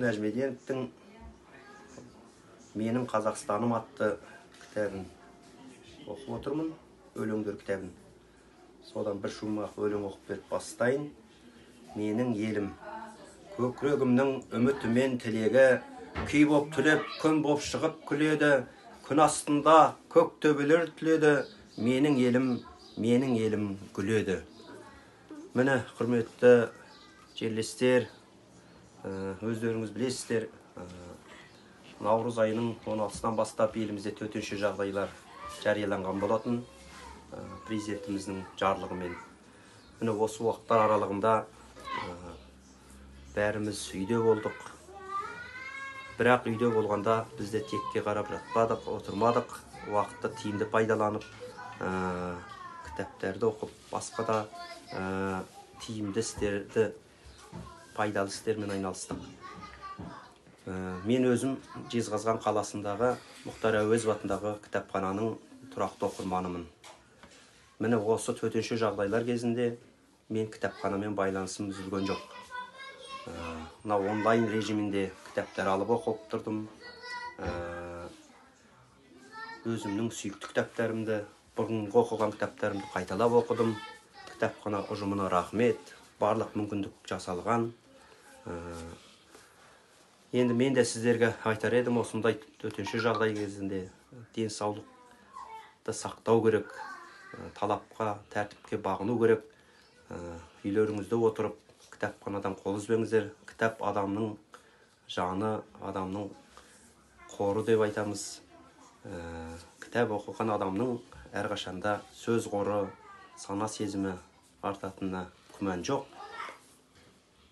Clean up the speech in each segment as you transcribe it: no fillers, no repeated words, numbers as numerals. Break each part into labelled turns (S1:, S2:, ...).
S1: Нәжмеденовтің «Менің Қазақстаным» атты кітабын оқып отырмын, өлеңдер кітабын. Содан бір шумақ өлең оқып беріп бастайын. Менің елім, көкірегімнің үміті мен тілегі, күй боп түлеп, күн боп шығып күледі, күн астында көк төбелер түледі, менің елім гүледі. Міне, құрметті жерлестер, өздеріңіз білесіздер, наурыз айының 16-сынан бастап елімізде төтенше жағдайлар жарияланған болатын президентіміздің жарлығымен. Міне осы уақыттар аралығында бәріміз үйде болдық. Бірақ үйде болғанда бізде текке қарап жатпадық, отырмадық, уақытты тиімді пайдаланып, кітаптарды оқып, басқа да тиімді істерді, пайдалы істермен айналыстық. Мен өзім Жезқазған қаласындағы Мұхтар Әуезов атындағы кітапхананың тұрақты оқырманымын. Міне осы төтенше жағдайлар кезінде мен кітапханамен байланысым үзілген жоқ. Мына онлайн режимінде кітаптар алып оқып тұрдым. Өзімнің сүйікті кітаптарымды, бұрынғы оқыған кітаптарымды қайталап оқыдым. Кітапхана ұжымына рахмет, барлық мүмкіндік жасалған. Енді мен де сіздерге айтар едім, осындай төтенше жағдай кезінде денсаулықты сақтау керек, талапқа, тәртіпке бағыну керек. Үйлеріңізде отырып, кітапханадан қол үзбеңіздер. Кітап адамның жаны, адамның қоры деп айтамыз. Кітап оқыған адамның әрқашанда сөз қоры, сана сезімі артатынына күмән жоқ.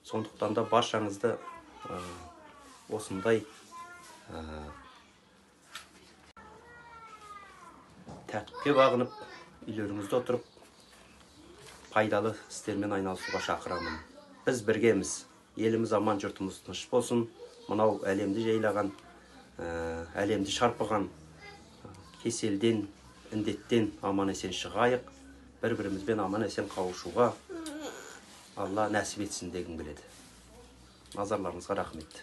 S1: Сондықтан да баршаңызды осындай тәртіпке бағынып, үйлеріңізде отырып, пайдалы істермен айналысуға шақырамын. Біз біргеміз. Еліміз аман, жұртымыз тыныш болсын. Мынау әлемді жайлаған, әлемді шарпыған кеселден, індеттен аман есен шығайық. Бір-бірімізбен аман есен қауышуға Алла нәсіп етсін дегім келеді. Назарларыңызға рахмет.